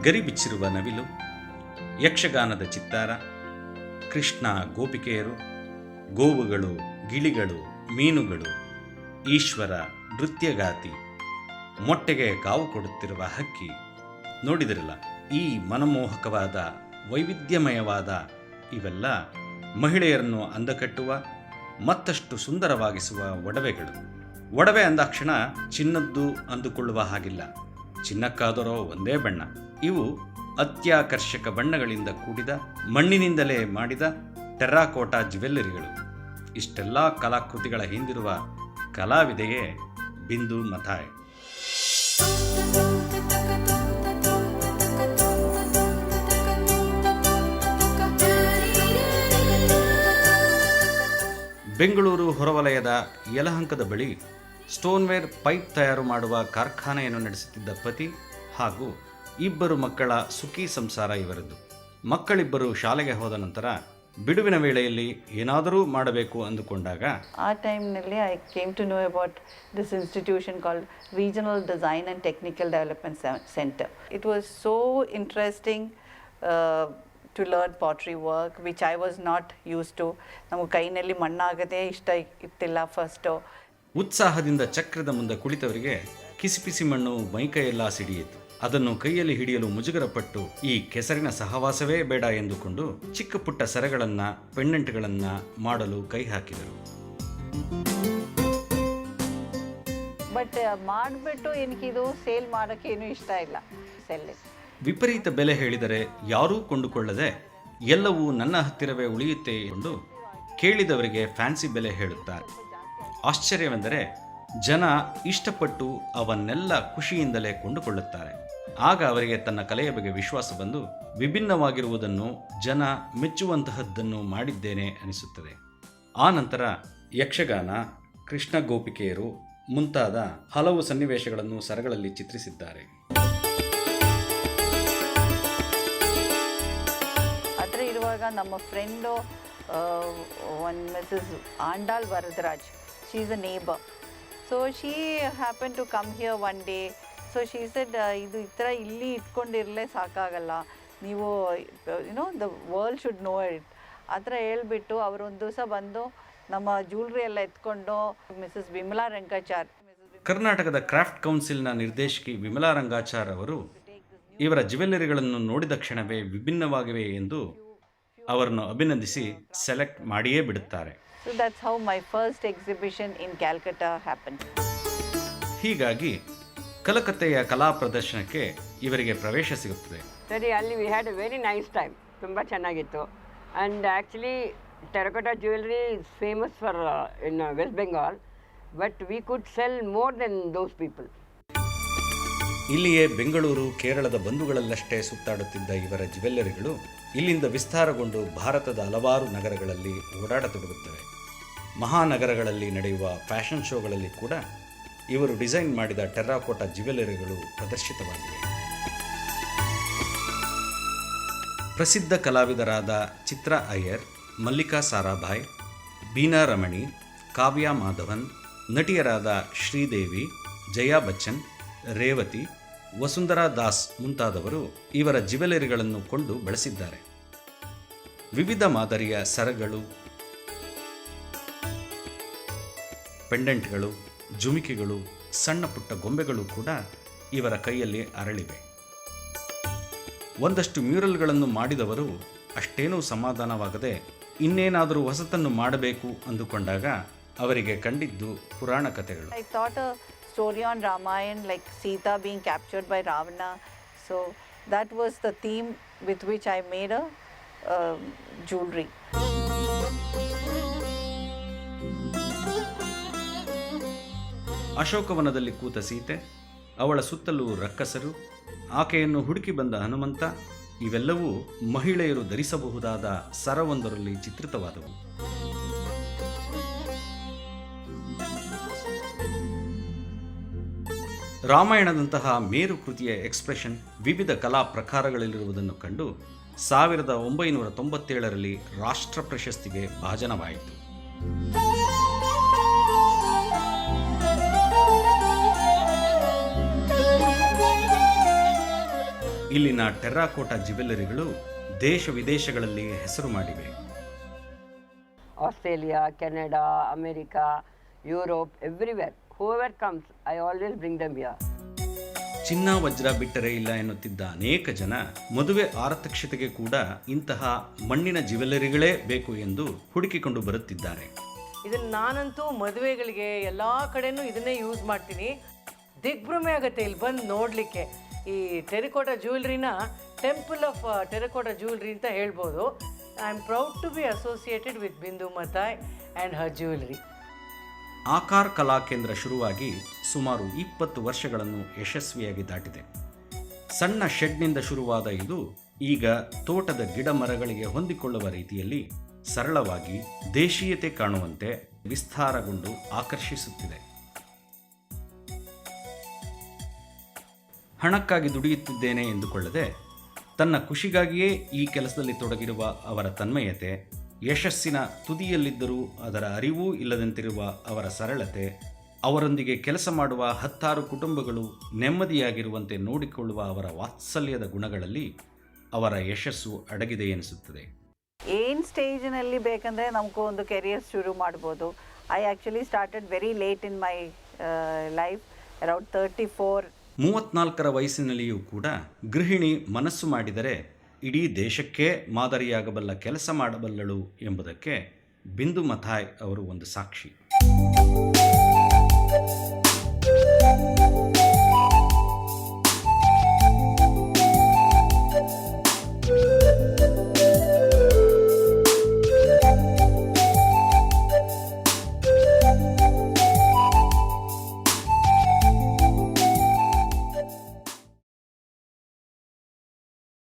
ಗರಿ ಬಿಚ್ಚಿರುವ ನವಿಲು, ಯಕ್ಷಗಾನದ ಚಿತ್ತಾರ, ಕೃಷ್ಣ ಗೋಪಿಕೆಯರು, ಗೋವುಗಳು, ಗಿಳಿಗಳು, ಮೀನುಗಳು, ಈಶ್ವರ ನೃತ್ಯಗಾತಿ, ಮೊಟ್ಟೆಗೆ ಕಾವು ಕೊಡುತ್ತಿರುವ ಹಕ್ಕಿ. ನೋಡಿದಿರಲ್ಲ, ಈ ಮನಮೋಹಕವಾದ ವೈವಿಧ್ಯಮಯವಾದ ಇವೆಲ್ಲ ಮಹಿಳೆಯರನ್ನು ಅಂದಕಟ್ಟುವ ಮತ್ತಷ್ಟು ಸುಂದರವಾಗಿಸುವ ಒಡವೆಗಳು. ಒಡವೆ ಅಂದಾಕ್ಷಣ ಚಿನ್ನದ್ದು ಅಂದುಕೊಳ್ಳುವ ಹಾಗಿಲ್ಲ, ಚಿನ್ನಕ್ಕಾದರೋ ಒಂದೇ ಬಣ್ಣ. ಇವು ಅತ್ಯಾಕರ್ಷಕ ಬಣ್ಣಗಳಿಂದ ಕೂಡಿದ ಮಣ್ಣಿನಿಂದಲೇ ಮಾಡಿದ ಟೆರ್ರಾಕೋಟಾ ಜ್ಯುವೆಲ್ಲರಿಗಳು. ಇಷ್ಟೆಲ್ಲ ಕಲಾಕೃತಿಗಳ ಹಿಂದಿರುವ ಕಲಾವಿದೆಯೇ ಬಿಂದು ಮಥಾಯ್. ಬೆಂಗಳೂರು ಹೊರವಲಯದ ಯಲಹಂಕದ ಬಳಿ ಸ್ಟೋನ್ವೇರ್ ಪೈಪ್ ತಯಾರು ಮಾಡುವ ಕಾರ್ಖಾನೆಯನ್ನು ನಡೆಸುತ್ತಿದ್ದ ಪತಿ ಹಾಗೂ 2 ಮಕ್ಕಳ ಸುಖಿ ಸಂಸಾರ ಇವರದ್ದು. ಮಕ್ಕಳಿಬ್ಬರು ಶಾಲೆಗೆ ಹೋದ ನಂತರ ಬಿಡುವಿನ ವೇಳೆಯಲ್ಲಿ ಏನಾದರೂ ಮಾಡಬೇಕು ಅಂದುಕೊಂಡಾಗ ಆ ಟೈಮ್ನಲ್ಲಿ I came to know about this institution called regional design and technical development centre. It was so interesting to learn pottery work, which I was not used to. ನಮಗೆ ಕೈನಲ್ಲಿ ಮಣ್ಣಾಗದೆ ಇಷ್ಟ ಇತ್ತಿಲ್ಲ ಫಸ್ಟು. ಉತ್ಸಾಹದಿಂದ ಚಕ್ರದ ಮುಂದೆ ಕುಳಿತವರಿಗೆ ಕಿಸಿಪಿಸಿ ಮಣ್ಣು ಮೈಕೈಯೆಲ್ಲ ಸಿಡಿಯಿತು. ಅದನ್ನು ಕೈಯಲ್ಲಿ ಹಿಡಿಯಲು ಮುಜುಗರಪಟ್ಟು ಈ ಕೆಸರಿನ ಸಹವಾಸವೇ ಬೇಡ ಎಂದುಕೊಂಡು ಚಿಕ್ಕ ಪುಟ್ಟ ಸರಗಳನ್ನ, ಪೆಂಡೆಂಟ್ಗಳನ್ನ ಮಾಡಲು ಕೈ ಹಾಕಿದರು. ಬಟ್ ಮಾಡಿಬಿಟ್ಟು ಏನಕ್ಕಿದು ಸೇಲ್ ಮಾಡೋಕ್ಕೆ ಏನೂ ಇಷ್ಟ ಇಲ್ಲ. ವಿಪರೀತ ಬೆಲೆ ಹೇಳಿದರೆ ಯಾರೂ ಕೊಂಡುಕೊಳ್ಳದೆ ಎಲ್ಲವೂ ನನ್ನ ಹತ್ತಿರವೇ ಉಳಿಯುತ್ತೆ ಎಂದು ಕೇಳಿದವರಿಗೆ ಫ್ಯಾನ್ಸಿ ಬೆಲೆ ಹೇಳುತ್ತಾರೆ. ಆಶ್ಚರ್ಯವೆಂದರೆ ಜನ ಇಷ್ಟಪಟ್ಟು ಅವನ್ನೆಲ್ಲ ಖುಷಿಯಿಂದಲೇ ಕೊಂಡುಕೊಳ್ಳುತ್ತಾರೆ. ಆಗ ಅವರಿಗೆ ತನ್ನ ಕಲೆಯ ಬಗ್ಗೆ ವಿಶ್ವಾಸ ಬಂದು ವಿಭಿನ್ನವಾಗಿರುವುದನ್ನು, ಜನ ಮೆಚ್ಚುವಂತಹದ್ದನ್ನು ಮಾಡಿದ್ದೇನೆ ಅನಿಸುತ್ತದೆ. ಆ ನಂತರ ಯಕ್ಷಗಾನ, ಕೃಷ್ಣ ಗೋಪಿಕೆಯರು ಮುಂತಾದ ಹಲವು ಸನ್ನಿವೇಶಗಳನ್ನು ಸರಗಳಲ್ಲಿ ಚಿತ್ರಿಸಿದ್ದಾರೆ. ಇರುವಾಗ ನಮ್ಮ friend one Mrs Andal Varadaraj, she is a neighbour. So she happen to come here one day. So she said, ಇದು ಈ ಥರ ಇಲ್ಲಿ ಇಟ್ಕೊಂಡಿರಲೇ ಸಾಕಾಗಲ್ಲ, ನೀವು the world should know it ಆ ಥರ ಹೇಳ್ಬಿಟ್ಟು ಅವರು ಒಂದು ದಿವಸ ಬಂದು ನಮ್ಮ ಜ್ಯುವೆಲ್ರಿ ಎಲ್ಲ ಎತ್ಕೊಂಡು ಮಿಸಸ್ ವಿಮಲಾ ರಂಗಾಚಾರ್, ಕರ್ನಾಟಕದ ಕ್ರಾಫ್ಟ್ ಕೌನ್ಸಿಲ್ನ ನಿರ್ದೇಶಕಿ ವಿಮಲಾ ರಂಗಾಚಾರ್ ಅವರು ಇವರ ಜ್ಯುವೆಲ್ಲರಿಗಳನ್ನು ನೋಡಿದ ಕ್ಷಣವೇ ವಿಭಿನ್ನವಾಗಿವೆ ಎಂದು ಅವರನ್ನು ಅಭಿನಂದಿಸಿ ಸೆಲೆಕ್ಟ್ ಮಾಡಿಯೇ ಬಿಡುತ್ತಾರೆ. So that's how my first exhibition in Calcutta happened. ಹೀಗಾಗಿ ಕಲಕತ್ತೆಯ ಕಲಾ ಪ್ರದರ್ಶನಕ್ಕೆ ಇವರಿಗೆ ಪ್ರವೇಶ ಸಿಗುತ್ತದೆ. ಸರಿ, ಅಲ್ಲಿ we had a very nice time. ತುಂಬ ಚೆನ್ನಾಗಿತ್ತು. And actually terracotta jewellery is famous for in West Bengal, but we could sell more than those people. ಇಲ್ಲಿಯೇ ಬೆಂಗಳೂರು, ಕೇರಳದ ಬಂಧುಗಳಲ್ಲಷ್ಟೇ ಸುತ್ತಾಡುತ್ತಿದ್ದ ಇವರ ಜ್ಯುವೆಲ್ಲರಿಗಳು ಇಲ್ಲಿಂದ ವಿಸ್ತಾರಗೊಂಡು ಭಾರತದ ಹಲವಾರು ನಗರಗಳಲ್ಲಿ ಓಡಾಡತೊಡಗುತ್ತವೆ. ಮಹಾನಗರಗಳಲ್ಲಿ ನಡೆಯುವ ಫ್ಯಾಷನ್ ಶೋಗಳಲ್ಲಿ ಕೂಡ ಇವರು ಡಿಸೈನ್ ಮಾಡಿದ ಟೆರ್ರಾಕೋಟಾ ಜ್ಯುವೆಲ್ಲರಿಗಳು ಪ್ರದರ್ಶಿತವಾಗಿವೆ. ಪ್ರಸಿದ್ಧ ಕಲಾವಿದರಾದ ಚಿತ್ರಾ ಅಯ್ಯರ್, ಮಲ್ಲಿಕಾ ಸಾರಾಭಾಯ್, ಬೀನಾ ರಮಣಿ, ಕಾವ್ಯ ಮಾಧವನ್, ನಟಿಯರಾದ ಶ್ರೀದೇವಿ, ಜಯಾ ಬಚ್ಚನ್, ರೇವತಿ, ವಸುಂಧರಾ ದಾಸ್ ಮುಂತಾದವರು ಇವರ ಜ್ಯುವೆಲ್ಲರಿಗಳನ್ನು ಕೊಂಡು ಬಳಸಿದ್ದಾರೆ. ವಿವಿಧ ಮಾದರಿಯ ಸರಗಳು, ಪೆಂಡೆಂಟ್ಗಳು, ಜುಮಿಕೆಗಳು, ಸಣ್ಣ ಪುಟ್ಟ ಗೊಂಬೆಗಳು ಕೂಡ ಇವರ ಕೈಯಲ್ಲಿ ಅರಳಿವೆ. ಒಂದಷ್ಟು ಮ್ಯೂರಲ್ಗಳನ್ನು ಮಾಡಿದವರು ಅಷ್ಟೇನೂ ಸಮಾಧಾನವಾಗದೆ ಇನ್ನೇನಾದರೂ ಹೊಸತನ್ನು ಮಾಡಬೇಕು ಅಂದುಕೊಂಡಾಗ ಅವರಿಗೆ ಕಂಡಿದ್ದು ಪುರಾಣ ಕಥೆಗಳು. Story on Ramayana, like Sita being captured by Ravana. So that was the theme with which I made a jewelry. ಅಶೋಕವನದಲ್ಲಿ ಕೂತ ಸೀತೆ, ಅವಳ ಸುತ್ತಲೂ ರಕ್ಕಸರು, ಆಕೆಯನ್ನು ಹುಡುಕಿ ಬಂದ ಹನುಮಂತ, ಇವೆಲ್ಲವೂ ಮಹಿಳೆಯರು ಧರಿಸಬಹುದಾದ ಸರವೊಂದರಲ್ಲಿ ಚಿತ್ರಿತವಾದವು. ರಾಮಾಯಣದಂತಹ ಮೇರು ಕೃತಿಯ ಎಕ್ಸ್ಪ್ರೆಷನ್ ವಿವಿಧ ಕಲಾ ಪ್ರಕಾರಗಳಲ್ಲಿರುವುದನ್ನು ಕಂಡು 1997ರಲ್ಲಿ ರಾಷ್ಟ್ರ ಪ್ರಶಸ್ತಿಗೆ ಭಾಜನವಾಯಿತು. ಇಲ್ಲಿನ ಟೆರ್ರಾಕೋಟಾ ಜ್ಯುವೆಲ್ಲರಿಗಳು ದೇಶ ವಿದೇಶಗಳಲ್ಲಿ ಹೆಸರು ಮಾಡಿವೆ. Australia, Canada, America, Europe, everywhere. Whoever comes, I always bring them here. ಚಿನ್ನ ವಜ್ರ ಬಿಟ್ಟರೆ ಇಲ್ಲ ಎನ್ನುತ್ತಿದ್ದ ಅನೇಕ ಜನ ಮದುವೆ ಆರತಕ್ಷತೆಗೆ ಕೂಡ ಇಂತಹ ಮಣ್ಣಿನ ಜ್ಯುವೆಲ್ಲರಿಗಳೇ ಬೇಕು ಎಂದು ಹುಡುಕಿಕೊಂಡು ಬರುತ್ತಿದ್ದಾರೆ. ಇದನ್ನು ನಾನಂತೂ ಮದುವೆಗಳಿಗೆ ಎಲ್ಲ ಕಡೆನೂ ಇದನ್ನೇ ಯೂಸ್ ಮಾಡ್ತೀನಿ. ದಿಗ್ಭ್ರಮೆ ಆಗುತ್ತೆ ಇಲ್ಲಿ ಬಂದು ನೋಡಲಿಕ್ಕೆ. ಈ ಟೆರಿಕೋಟಾ ಜ್ಯುವೆಲ್ರಿನ ಟೆಂಪಲ್ ಆಫ್ ಟೆರಿಕೋಟಾ ಜ್ಯುವೆಲ್ರಿ ಅಂತ ಹೇಳ್ಬೋದು. I am proud to be associated with Bindu Mathai and her jewellery. ಆಕಾರ್ ಕಲಾ ಕೇಂದ್ರ ಶುರುವಾಗಿ ಸುಮಾರು 20 ವರ್ಷಗಳನ್ನು ಯಶಸ್ವಿಯಾಗಿ ದಾಟಿದೆ. ಸಣ್ಣ ಶೆಡ್ನಿಂದ ಶುರುವಾದ ಇದು ಈಗ ತೋಟದ ಗಿಡ ಮರಗಳಿಗೆ ಹೊಂದಿಕೊಳ್ಳುವ ರೀತಿಯಲ್ಲಿ ಸರಳವಾಗಿ ದೇಶೀಯತೆ ಕಾಣುವಂತೆ ವಿಸ್ತಾರಗೊಂಡು ಆಕರ್ಷಿಸುತ್ತಿದೆ. ಹಣಕ್ಕಾಗಿ ದುಡಿಯುತ್ತಿದ್ದೇನೆ ಎಂದುಕೊಳ್ಳದೆ ತನ್ನ ಖುಷಿಗಾಗಿಯೇ ಈ ಕೆಲಸದಲ್ಲಿ ತೊಡಗಿರುವ ಅವರ ತನ್ಮಯತೆ, ಯಶಸ್ಸಿನ ತುದಿಯಲ್ಲಿದ್ದರೂ ಅದರ ಅರಿವೂ ಇಲ್ಲದಂತಿರುವ ಅವರ ಸರಳತೆ, ಅವರೊಂದಿಗೆ ಕೆಲಸ ಮಾಡುವ 10 ಕುಟುಂಬಗಳು ನೆಮ್ಮದಿಯಾಗಿರುವಂತೆ ನೋಡಿಕೊಳ್ಳುವ ಅವರ ವಾತ್ಸಲ್ಯದ ಗುಣಗಳಲ್ಲಿ ಅವರ ಯಶಸ್ಸು ಅಡಗಿದೆ ಎನಿಸುತ್ತದೆ. ಏನು ಸ್ಟೇಜಿನಲ್ಲಿ ಬೇಕಂದರೆ ನಮಗೂ ಒಂದು ಕೆರಿಯರ್ ಶುರು ಮಾಡ್ಬೋದು. I actually started very late in my life, around 34. 34ರ ವಯಸ್ಸಿನಲ್ಲಿಯೂ ಕೂಡ ಗೃಹಿಣಿ ಮನಸ್ಸು ಮಾಡಿದರೆ ಇಡೀ ದೇಶಕ್ಕೆ ಮಾದರಿಯಾಗಬಲ್ಲ ಕೆಲಸ ಮಾಡಬಲ್ಲಳು ಎಂಬುದಕ್ಕೆ ಬಿಂದು ಮತಾಯ್ ಅವರು ಒಂದು ಸಾಕ್ಷಿ.